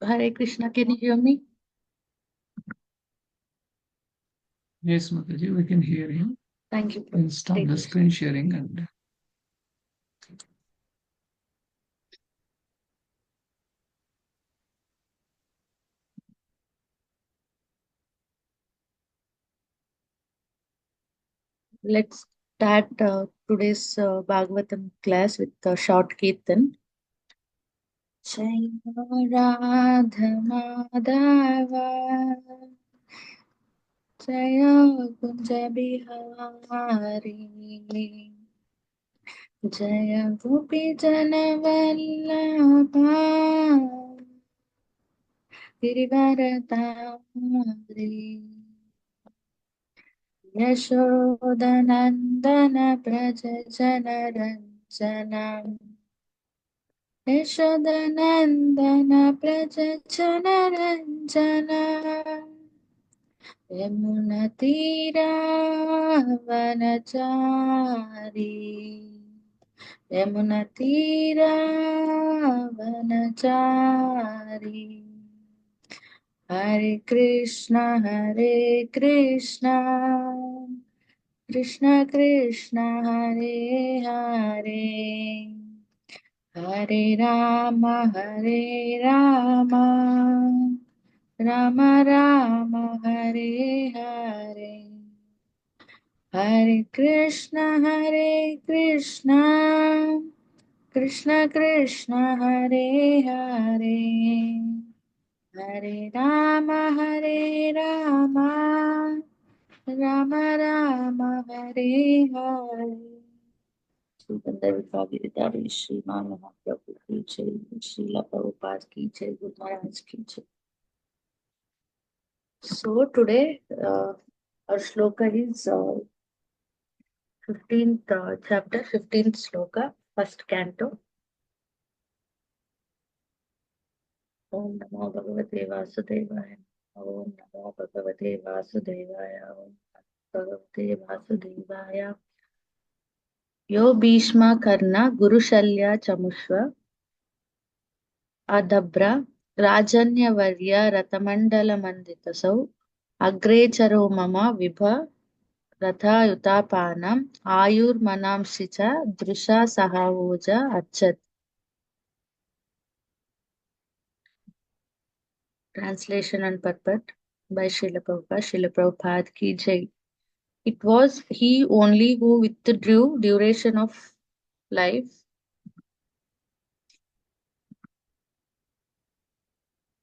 Hare Krishna, can you hear me? Yes, Mataji, we can hear you. Thank you. We'll stop the screen sharing and Let's start today's Bhagavatam class with a short Kirtan. Jai Radha Madhava Jaya Kunja Bihari Jaya Gopi Janavallabha Girivaradari यशोदनन्दन Vraj जनरञ्जना यशोदनन्दन Vraj जनरञ्जना यमुनतीरावनचारी यमुनतीरावनचारी Hare Krishna Krishna Krishna Hare Hare Hare Rama Rama Rama Hare Hare Hare Krishna Krishna Krishna Hare Hare Hare Rama Rama Rama Hare Hare Sukandar Bhagavad Shri Mahaprabhu ki jai, Srila Prabhupada ki jai, Guru Maharaj ki jai. So today our shloka is 15th chapter, 15th shloka, first canto. Om Namo Bhagavate Vasudevaya. Om Namo Bhagavate Vasudevaya. Om Namo Bhagavate Vasudevaya. Yo Bhishma Karna Guru Shalya Chamushva Adabra Rajanyavarya Ratamandala Manditasau Agrecharo Mama Vibha Ratha Yutapanam Ayur Manamshicha Drusha Sahavoja Achat. Translation and purport by Srila Prabhupada. Srila Prabhupada ki jai. It was he only who withdrew duration of life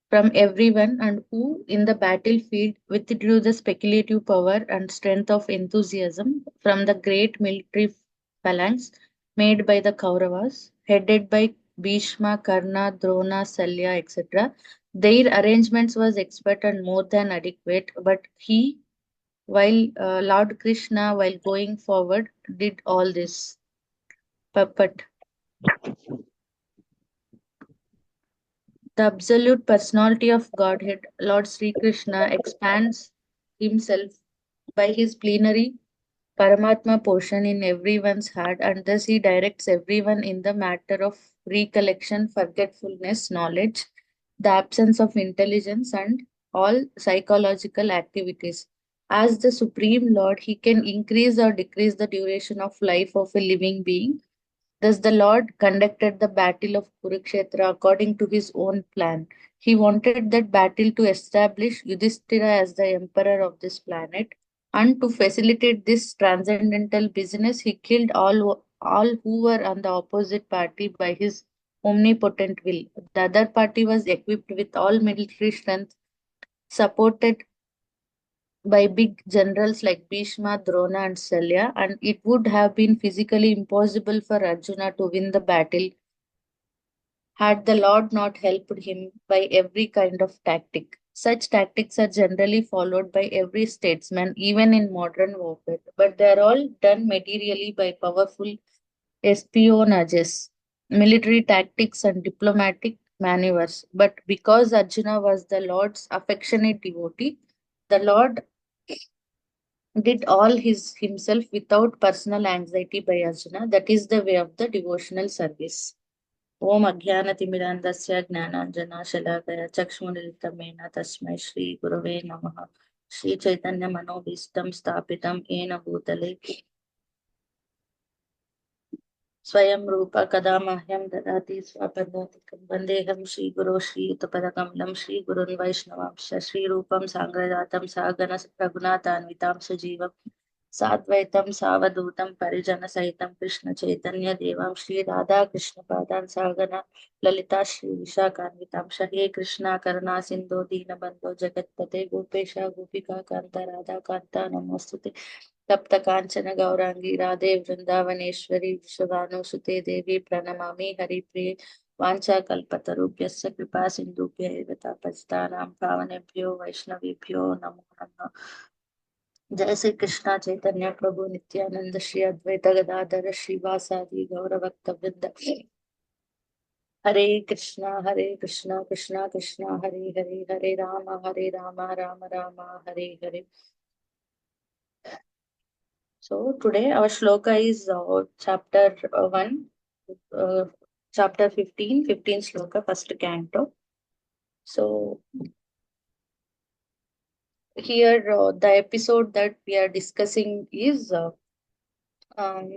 from everyone and who in the battlefield withdrew the speculative power and strength of enthusiasm from the great military phalanx made by the Kauravas, headed by Bhishma, Karna, Drona, Salya, etc. Their arrangements was expert and more than adequate, but he, while Lord Krishna, while going forward, did all this. Puppet. The absolute personality of Godhead, Lord Sri Krishna, expands himself by his plenary Paramatma portion in everyone's heart, and thus he directs everyone in the matter of recollection, forgetfulness, knowledge, the absence of intelligence, and all psychological activities. As the Supreme Lord, he can increase or decrease the duration of life of a living being. Thus, the Lord conducted the battle of Kurukshetra according to his own plan. He wanted that battle to establish Yudhishthira as the emperor of this planet, and to facilitate this transcendental business, he killed all who were on the opposite party by his omnipotent will. The other party was equipped with all military strength, supported by big generals like Bhishma, Drona, and Salya, and it would have been physically impossible for Arjuna to win the battle had the Lord not helped him by every kind of tactic. Such tactics are generally followed by every statesman, even in modern warfare, but they are all done materially by powerful espionages, military tactics, and diplomatic maneuvers. But because Arjuna was the Lord's affectionate devotee, the Lord did all his himself without personal anxiety by Arjuna. That is the way of the devotional service. ओम अज्ञानतिमिरान्धस्य ज्ञानाञ्जनाशलाकया चक्षुरुन्मिलितं येन तस्मै श्रीगुरवे नमः। श्रीचैतन्यमनोभीष्टं स्थापितं येन भूतले स्वयं रूप कदा मह्यं ददाति स्वपदातिकं वन्देऽहं श्रीगुरो श्रीयुतपदकमलं श्रीगुरुन् वैष्णवांश्च श्रीरूपं साग्रजातं सागन रघुनाथान्वितां सजीवं साद्वैतं सावधूतं परिजनसहितं कृष्णचैतन्यदेवं श्रीराधा कृष्णपादान् सागन ललिता श्रीविशाखान्वितांश हे कृष्णा करुणा सिन्धो दीनबन्धो जगत्पते गोपेश गोपिका कान्ता राधा कान्ता नमोऽस्तुते तप्त कांचन गौरांगी राधे वृंदावनेश्वरी विश्वभानुसुते देवी प्रणमामि हरिप्रिये वाञ्छाकल्पतरुभ्यश्च कृपा सिन्धुभ्य एव तापस्तानां पावनेभ्यो वैष्णवेभ्यो नमो नमः। जय श्री कृष्णा चैतन्य प्रभु नित्यानंद श्री अद्वैत गदाधर श्रीवासादि गौरभक्तवृंद हरे Krishna Krishna Krishna Hare Hare Hare Ram Ram Ram Hare Hare. So today our shloka is chapter 1, uh, chapter 15, 15 shloka, first canto. So here the episode that we are discussing is um,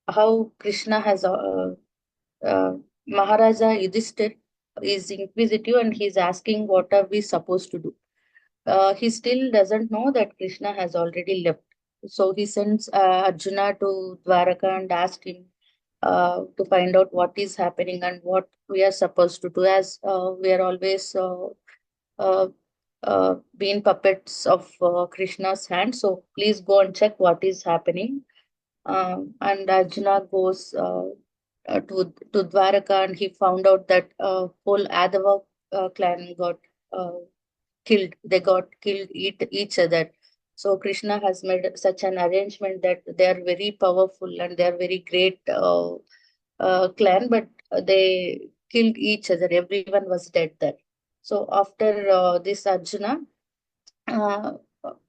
how Krishna has uh, Maharaja Yudhishthir is inquisitive and he's asking what are we supposed to do. He still doesn't know that Krishna has already left. So he sends Arjuna to Dwaraka and asks him to find out what is happening and what we are supposed to do, as we are always uh, being puppets of Krishna's hand. So please go and check what is happening. And Arjuna goes to Dwaraka and he found out that whole Adava clan got killed. They got killed each other. So Krishna has made such an arrangement that they are very powerful and they are very great clan, but they killed each other. Everyone was dead there. So after this uh,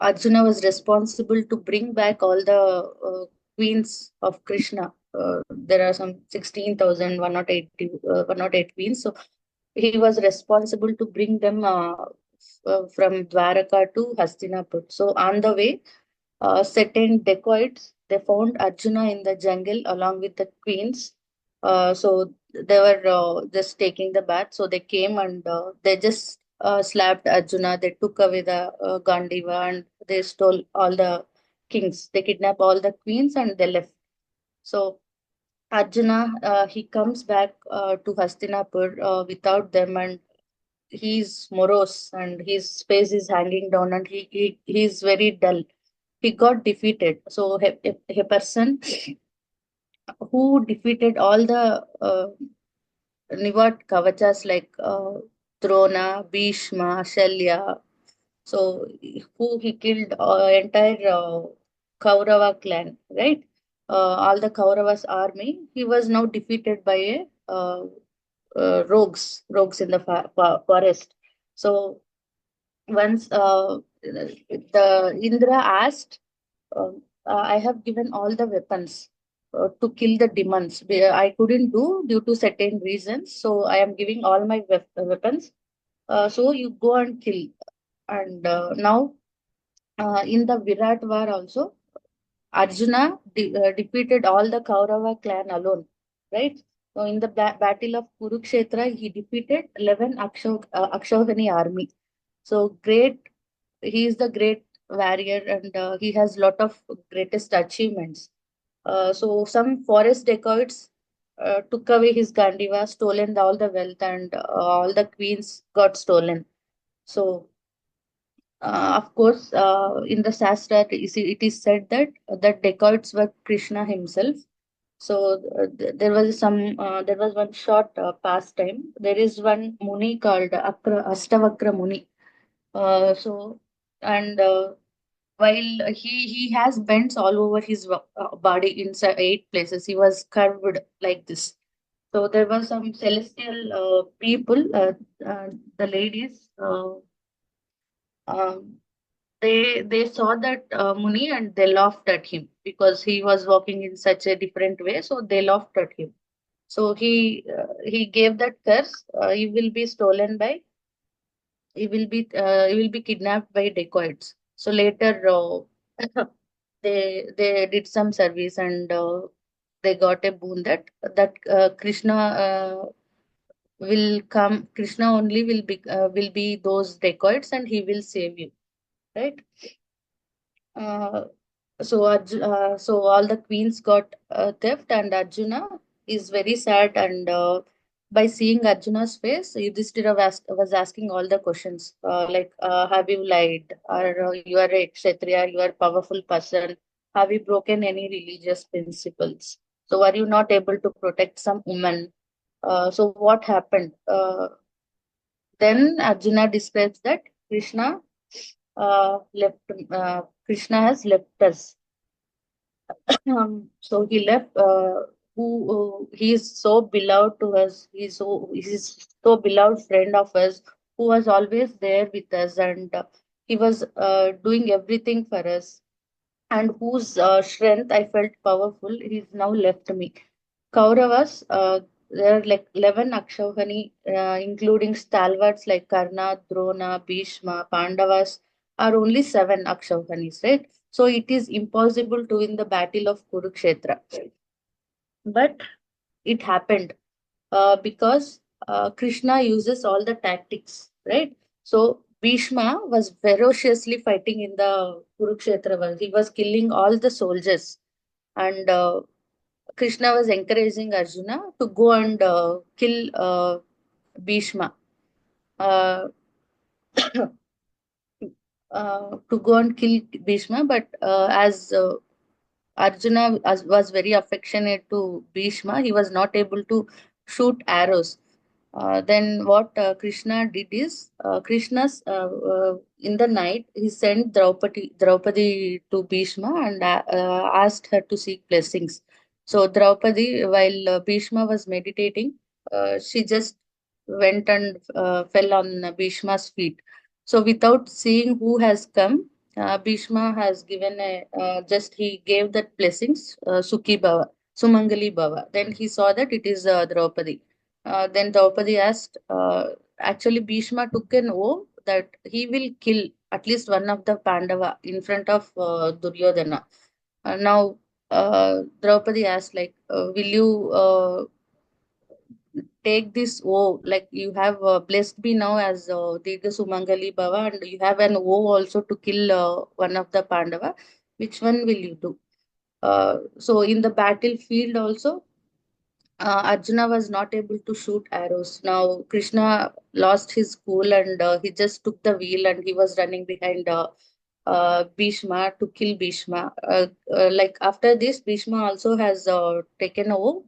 Arjuna was responsible to bring back all the queens of Krishna. There are some 16,000, 108 queens. So he was responsible to bring them from Dwaraka to Hastinapur. So on the way, certain dacoits they found Arjuna in the jungle along with the queens. So they were just taking the bath. So they came and they just slapped Arjuna. They took away the Gandiva and they stole all the kings. They kidnapped all the queens and they left. So Arjuna he comes back to Hastinapur without them, and he's morose and his face is hanging down and he's very dull. He got defeated. So a person who defeated all the Nivat Kavachas like Drona, Bhishma, Shalya. So who he killed entire Kaurava clan, right? All the Kauravas army. He was now defeated by a rogues in the forest. So once the Indra asked, I have given all the weapons to kill the demons. I couldn't do due to certain reasons, so I am giving all my weapons. So you go and kill. And now in the Virat War also, Arjuna defeated all the Kaurava clan alone, right? So in the battle of Kurukshetra, he defeated 11 Akshavani army. So great, he is the great warrior and he has lot of greatest achievements. So some forest dacoits took away his Gandiva, stolen all the wealth and all the queens got stolen. So of course, in the Shastra, it is said that the dacoits were Krishna himself. So there was one short pastime. There is one Muni called Astavakra Muni. So and while he has bends all over his body in 8 places, he was curved like this. So there were some celestial people, the ladies. Um, they saw that Muni and they laughed at him because he was walking in such a different way. So they laughed at him. So he gave that curse. He will be stolen by. He will be kidnapped by dacoits. So later, they did some service, and they got a boon that Krishna will come. Krishna only will be those dacoits, and he will save you, right? Uh, so all the queens got theft, and Arjuna is very sad. And by seeing Arjuna's face, Yudhishthira was asking all the questions, like, have you lied? Or you are a kshatriya, you are a powerful person. Have you broken any religious principles? So are you not able to protect some woman? So what happened? Then Arjuna describes that Krishna left. Krishna has left us. So he left. He is so beloved to us. He's so beloved friend of us, who was always there with us, and he was doing everything for us, and whose strength I felt powerful. He's now left me. Kauravas, there are like 11 Akshauhani, including stalwarts like Karna, Drona, Bhishma, Pandavas, are only 7 Akshauhanis, right? So it is impossible to win the battle of Kurukshetra. But it happened because Krishna uses all the tactics, right? So Bhishma was ferociously fighting in the Kurukshetra war. He was killing all the soldiers, and Krishna was encouraging Arjuna to go and kill Bhishma. Uh, to go and kill Bhishma, but as Arjuna was very affectionate to Bhishma, he was not able to shoot arrows. Then what Krishna did is, in the night he sent Draupadi to Bhishma, and asked her to seek blessings. So Draupadi, while Bhishma was meditating, she just went and fell on Bhishma's feet. So without seeing who has come, Bhishma has given just he gave that blessings, Sukhi Bhava, Sumangali Bhava. Then he saw that it is Draupadi. Then Draupadi asked, actually, Bhishma took an oath that he will kill at least one of the Pandava in front of Duryodhana. Now, Draupadi asked, like, will you take this oath? Like, you have blessed me now as Dirga Sumangali Bhava, and you have an oath also to kill one of the Pandava. Which one will you do? So, in the battlefield also, Arjuna was not able to shoot arrows. Now Krishna lost his cool, and he just took the wheel, and he was running behind Bhishma to kill Bhishma. Like after this, Bhishma also has taken over.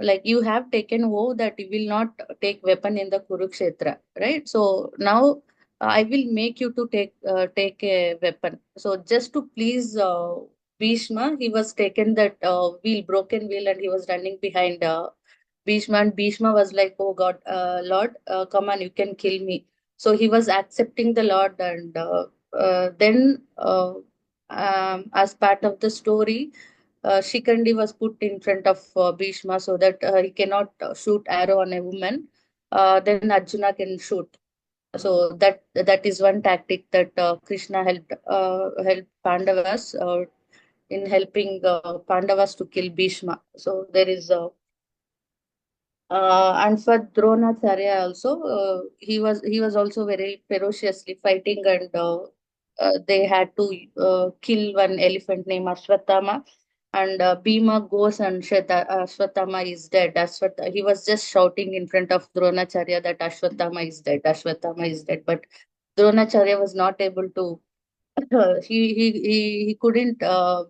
Like, you have taken over that you will not take weapon in the Kurukshetra, right? So now I will make you to take a weapon. So just to please Bhishma, he was taken that broken wheel, and he was running behind Bhishma, and Bhishma was like, "Oh God, Lord, come on, you can kill me." So he was accepting the Lord, and then, as part of the story, Shikandi was put in front of Bhishma so that he cannot shoot arrow on a woman. Then Arjuna can shoot. So that is one tactic that Krishna helped Pandavas in helping Pandavas to kill Bhishma. So there is and for Dronacharya also, he was also very ferociously fighting, and they had to kill one elephant named Ashwatthama, and Bhima goes, and Ashwatthama is dead. He was just shouting in front of Dronacharya that Ashwatthama is dead, Ashwatthama is dead, but Dronacharya was not able to. He couldn't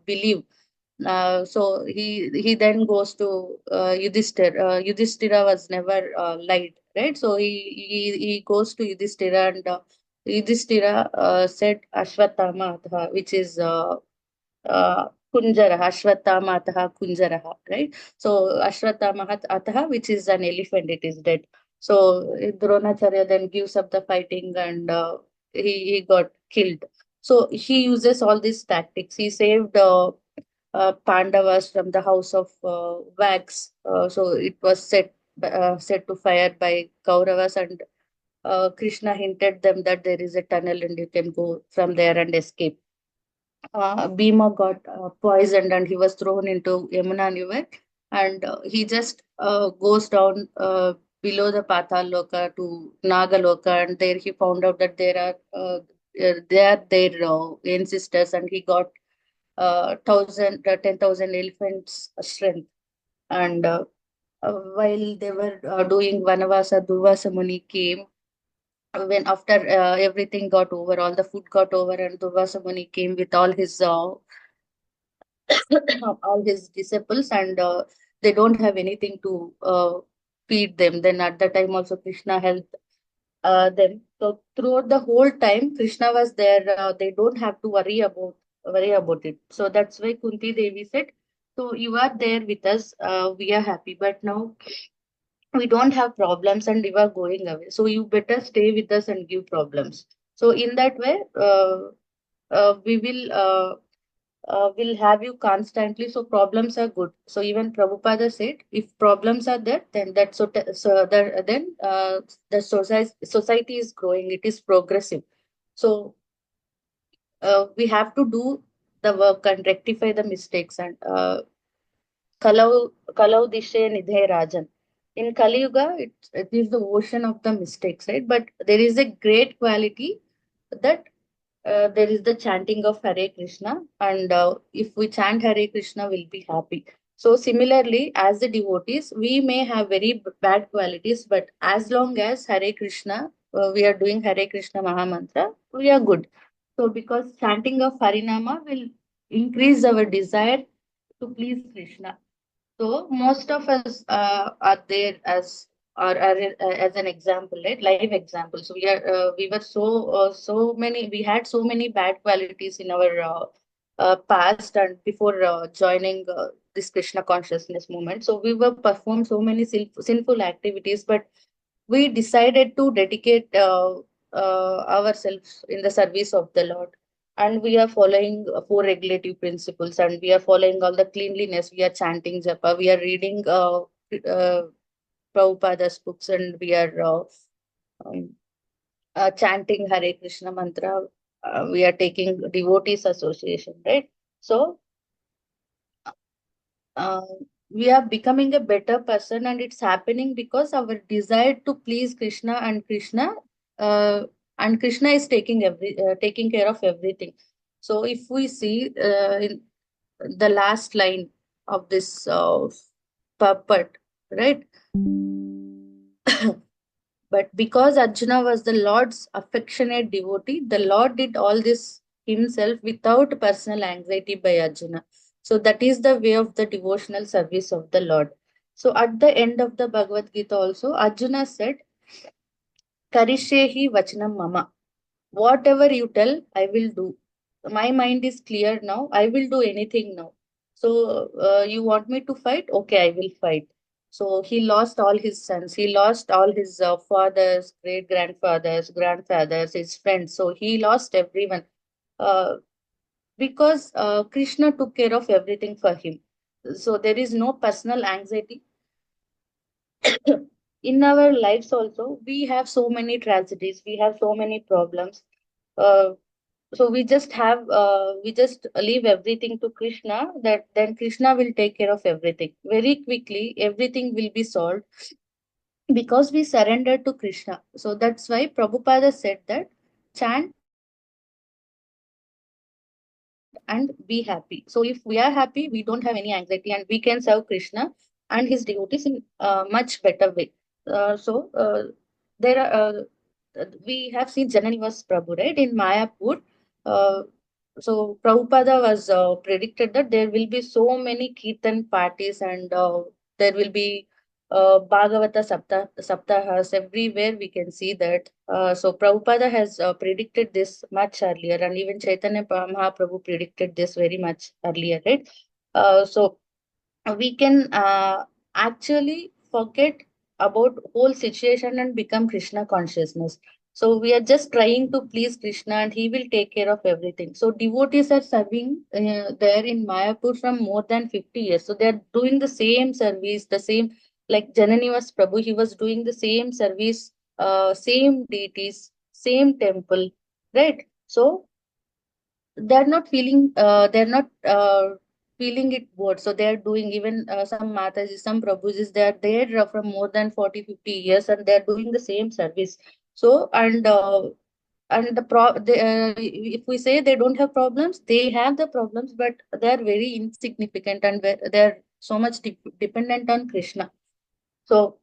believe. So he then goes to Yudhishthira. Yudhishthira was never lied, right? So he goes to Yudhishthira, and Yudhishthira said Ashwatthama, which is Kunjaraha, Ashwatthama Ataha Kunjaraha, right? So Ashwatthama Ataha, which is an elephant, it is dead. So Dronacharya then gives up the fighting, and he got killed. So he uses all these tactics. He saved. Pandavas from the house of wax. So it was set to fire by Kauravas, and Krishna hinted them that there is a tunnel and you can go from there and escape. Bhima got poisoned and he was thrown into Yamuna River, and he just goes down below the Patal Loka to Nagaloka, and there he found out that they are their ancestors, and he got 10,000 elephants strength. And while they were doing Vanavasa, Durvasa Muni came. When after everything got over, all the food got over, and Durvasa Muni came with all his disciples, and they don't have anything to feed them. Then at the time also Krishna helped them. So throughout the whole time Krishna was there. They don't have to worry about it. So that's why Kunti Devi said, so you are there with us, we are happy, but now we don't have problems and you are going away, so you better stay with us and give problems. So in that way, we will have you constantly. So problems are good. So even Prabhupada said, if problems are there, then the society is growing, it is progressive. So we have to do the work and rectify the mistakes. And Kalau Dishe Nidhe Rajan. In Kali Yuga, it is the ocean of the mistakes, right? But there is a great quality that there is the chanting of Hare Krishna, and if we chant Hare Krishna, we'll be happy. So similarly, as the devotees, we may have very bad qualities, but as long as Hare Krishna, we are doing Hare Krishna Mahamantra, we are good. So because chanting of Harinama will increase our desire to please Krishna. So most of us are there as an example, right? Live example. So we were so many. We had so many bad qualities in our past and before joining this Krishna consciousness movement. So we were performed so many sinful activities, but we decided to dedicate ourselves in the service of the Lord. And we are following four regulative principles, and we are following all the cleanliness. We are chanting japa, we are reading Prabhupada's books, and we are um, chanting Hare Krishna mantra. We are taking devotees association, right? So uh, we are becoming a better person, and it's happening because our desire to please Krishna, uh, and Krishna is taking care of everything. So if we see in the last line of this puppet, right? But because Arjuna was the Lord's affectionate devotee, the Lord did all this himself without personal anxiety by Arjuna. So that is the way of the devotional service of the Lord. So at the end of the Bhagavad Gita also, Arjuna said, Karishehi vachanam mama. Whatever you tell, I will do. My mind is clear now. I will do anything now. So you want me to fight? Okay, I will fight. So he lost all his sons. He lost all his fathers, great grandfathers, grandfathers, his friends. So he lost everyone uh, because Krishna took care of everything for him. So there is no personal anxiety. In our lives also, we have so many tragedies. We have so many problems. Uh, so we just leave everything to Krishna, that then Krishna will take care of everything very quickly. Everything will be solved because we surrender to Krishna. So that's why Prabhupada said that chant and be happy. So if we are happy, we don't have any anxiety, and we can serve Krishna and his devotees in much better way. There are we have seen Jananivas Prabhu, right, in Mayapur. Uh, so Prabhupada was predicted that there will be so many Kirtan parties, and there will be Bhagavata Saptahas everywhere. We can see that. So Prabhupada has predicted this much earlier, and even Chaitanya Mahaprabhu predicted this very much earlier, right? So we can actually forget about whole situation and become Krishna consciousness. So we are just trying to please Krishna and he will take care of everything. So devotees are serving there in Mayapur from more than 50 years. So they are doing the same service, the same, like Jananivas Prabhu, he was doing the same service, same deities, same temple, right? So they're not feeling it bored. So they're doing, even some Mataji, some Prabhujis, they are there from more than 40-50 years and they're doing the same service. So and if we say they don't have problems, they have the problems, but they are very insignificant and they're so much dependent on Krishna. So,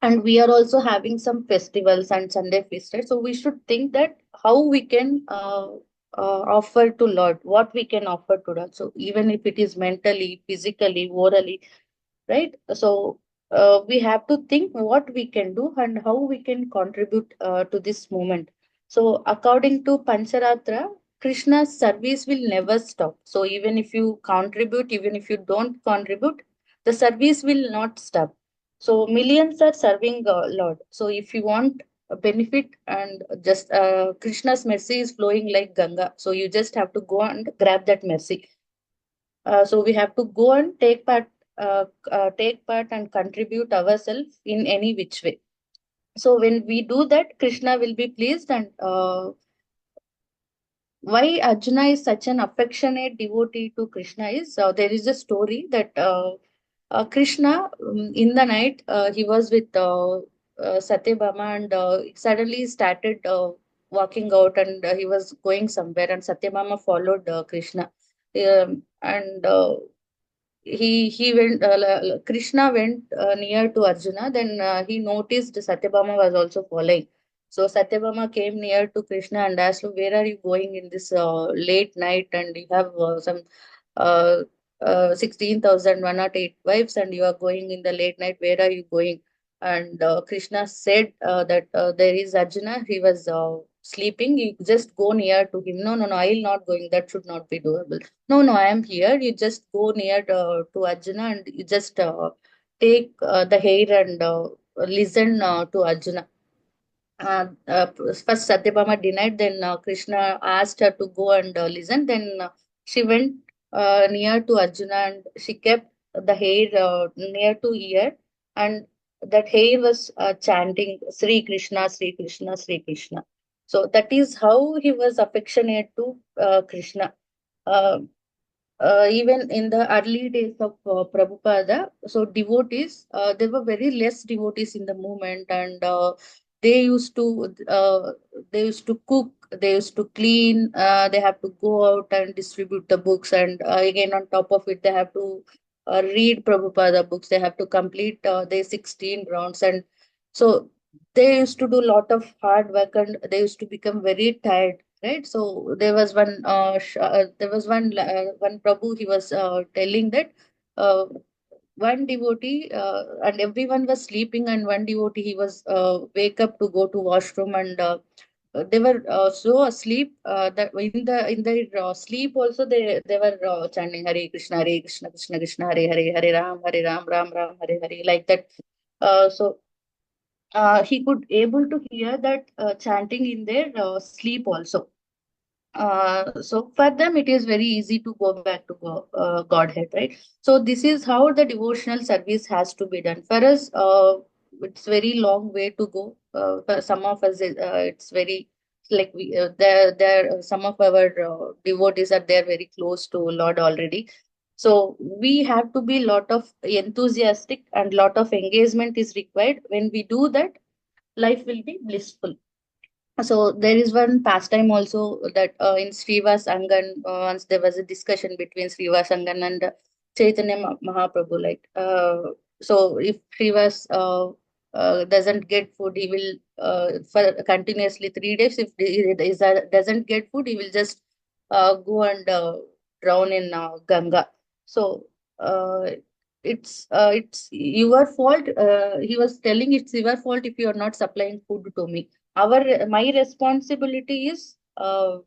and we are also having some festivals and Sunday feast, right? So we should think that how we can offer to Lord, what we can offer to Lord. So even if it is mentally, physically, morally, right? So we have to think what we can do and how we can contribute to this moment. So according to Pancharatra, Krishna's service will never stop. So even if you contribute, even if you don't contribute, the service will not stop. So millions are serving Lord. So if you want a benefit, and just Krishna's mercy is flowing like Ganga, so you just have to go and grab that mercy. So we have to go and take part and contribute ourselves in any which way. So when we do that, Krishna will be pleased. And why Arjuna is such an affectionate devotee to Krishna is, there is a story that Krishna, in the night, he was with Satyabhama, and suddenly he started walking out, and he was going somewhere, and Satyabhama followed Krishna. And he went Krishna went near to Arjuna. Then he noticed Satyabhama was also following. So Satyabhama came near to Krishna and asked, where are you going in this late night, and you have some uh, 16,108 wives and you are going in the late night, where are you going? And Krishna said that there is Arjuna, he was sleeping, you just go near to him. No, no, no, I'll not going, that should not be doable. No, no, I am here. You just go near to Arjuna and you just take the hair and listen to Arjuna. First, Satyabhama denied, then Krishna asked her to go and listen. Then she went near to Arjuna and she kept the hair near to ear, and that hair was chanting Sri Krishna, Sri Krishna, Sri Krishna. So that is how he was affectionate to Krishna. Uh, Even in the early days of Prabhupada, so devotees, there were very less devotees in the movement, and they used to cook, they used to clean, they have to go out and distribute the books, and again on top of it, they have to read Prabhupada books. They have to complete their 16 rounds, and so they used to do a lot of hard work, and they used to become very tired, right? So there was one Prabhu, he was telling that uh, one devotee, and everyone was sleeping, and one devotee, he was wake up to go to washroom, and they were so asleep that in their sleep also, they were chanting Hare Krishna, Hare Krishna, Krishna Krishna, Hare Hare, Hare Ram, Ram Ram, Hare Hare, like that. So he could able to hear that chanting in their sleep also. So for them, it is very easy to go back to Godhead, right? So this is how the devotional service has to be done. For us, it's very long way to go. For some of us, it's very like some of our devotees are there very close to Lord already. So we have to be lot of enthusiastic, and lot of engagement is required. When we do that, life will be blissful. So there is one pastime also that in Srivas Angan, once there was a discussion between Srivas Angan and Chaitanya Mahaprabhu. Like, so if Srivas doesn't get food, he will for continuously 3 days. If doesn't get food, he will just go and drown in Ganga. So uh, it's your fault. He was telling, it's your fault if you are not supplying food to me. My responsibility is to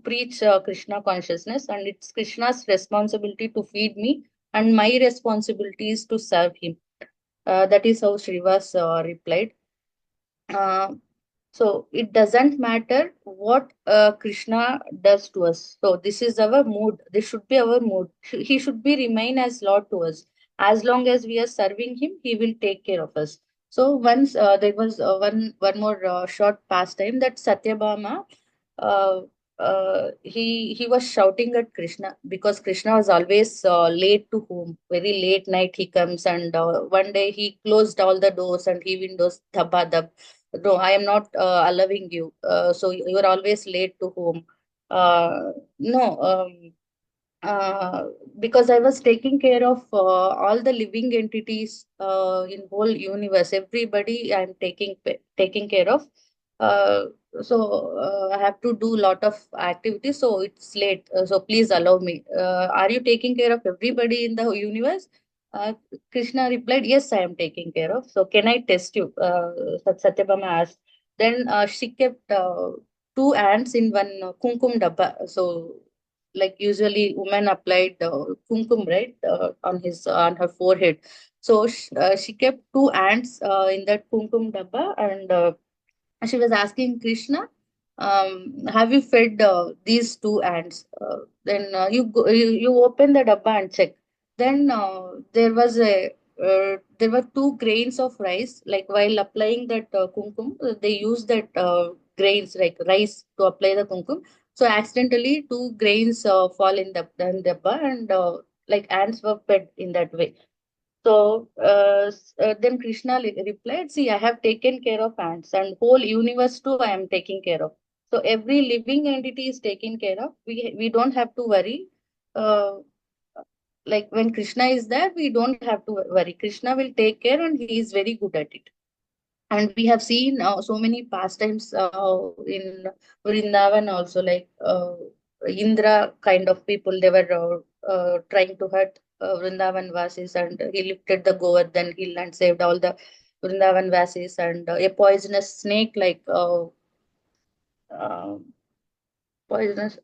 preach Krishna consciousness, and it's Krishna's responsibility to feed me, and my responsibility is to serve him. That is how Srivas replied. Uh, So it doesn't matter what Krishna does to us. So this is our mood. This should be our mood. He should be remain as Lord to us. As long as we are serving him, he will take care of us. So once there was one more short pastime that Satyabhama, uh, he was shouting at Krishna because Krishna was always late to home. Very late night he comes, and one day he closed all the doors and he windows dhabba dhab. No, I am not allowing you. So you are always late to home. No, uh, because I was taking care of all the living entities in whole universe. Everybody I'm taking care of. Uh, I have to do lot of activities. So it's late. So please allow me. Are you taking care of everybody in the universe? Uh, Krishna replied, "Yes, I am taking care of. So can I test you?" Satyabhama asked. Then she kept two ants in one kumkum dabba. So like usually women applied kumkum, right, on her forehead. So she kept two ants in that kumkum dabba, and she was asking Krishna, have you fed these two ants? Then you open the dabba and check. Then there were two grains of rice. Like while applying that kumkum, they use that grains like rice to apply the kumkum. So accidentally, two grains fall in the dabba, and like ants were fed in that way. So then Krishna replied, "See, I have taken care of ants and whole universe too. I am taking care of. So every living entity is taken care of. We don't have to worry. Uh, like when Krishna is there, we don't have to worry. Krishna will take care, and he is very good at it. And we have seen so many pastimes in Vrindavan also, like Indra kind of people. They were trying to hurt Vrindavan Vasis, and he lifted the Govardhan hill and saved all the Vrindavan Vasis. And a poisonous snake like uh, poisonous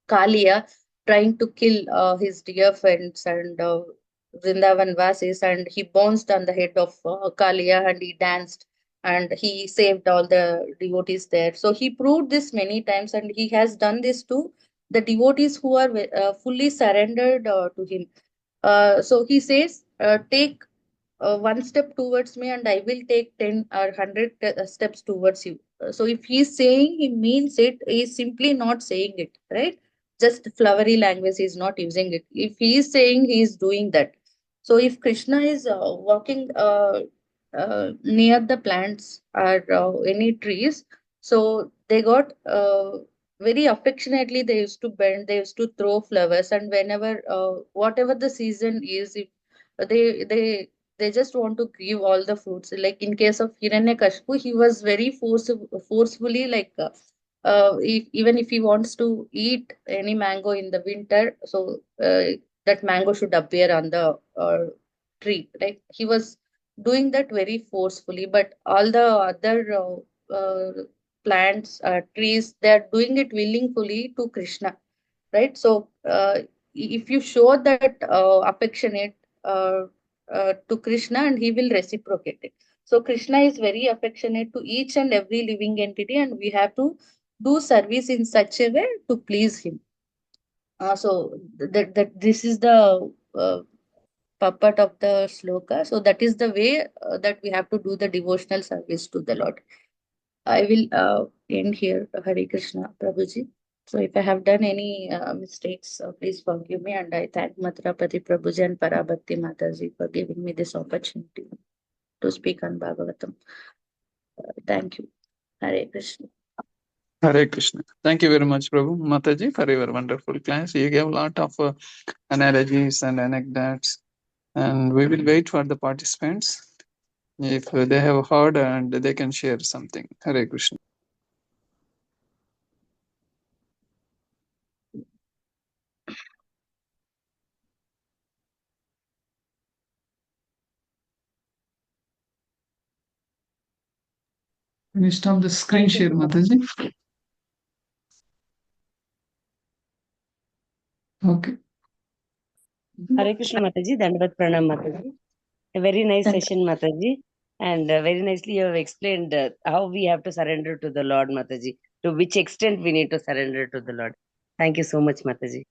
Kalia trying to kill his dear friends and Vrindavan Vasis, and he bounced on the head of Kalia and he danced and he saved all the devotees there. So he proved this many times, and he has done this to the devotees who are fully surrendered to him. So he says, take one step towards me and I will take 10 or 100 steps towards you. So if he's saying he means it, he's simply not saying it, right? Just flowery language, he's not using it. If he is saying, he is doing that. So if Krishna is walking near the plants or any trees, so they got very affectionately, they used to bend, they used to throw flowers, and whenever whatever the season is, if they they just want to give all the fruits. Like in case of Hiranyakashipu, he was very forcefully, like even if he wants to eat any mango in the winter, so that mango should appear on the tree. Like he was doing that very forcefully, but all the other plants, trees, they are doing it willingly to Krishna, right? So if you show that affectionate to Krishna, and he will reciprocate it. So Krishna is very affectionate to each and every living entity, and we have to do service in such a way to please him. That this is the purport of the sloka. So that is the way that we have to do the devotional service to the Lord. I will end here. Hare Krishna, Prabhuji. So if I have done any mistakes, please forgive me. And I thank Matrapati Prabhuji and Parabhakti Mataji for giving me this opportunity to speak on Bhagavatam. Thank you. Hare Krishna. Hare Krishna. Thank you very much, Prabhu Mataji, for your wonderful class. You gave a lot of analogies and anecdotes, and we will wait for the participants if they have heard and they can share something. Hare Krishna. Can you stop the screen share, Mataji? Okay. Hare Krishna Mataji, Dandavat Pranam Mataji. A very nice Thank session, Mataji. And very nicely you have explained how we have to surrender to the Lord, Mataji. To which extent we need to surrender to the Lord. Thank you so much, Mataji.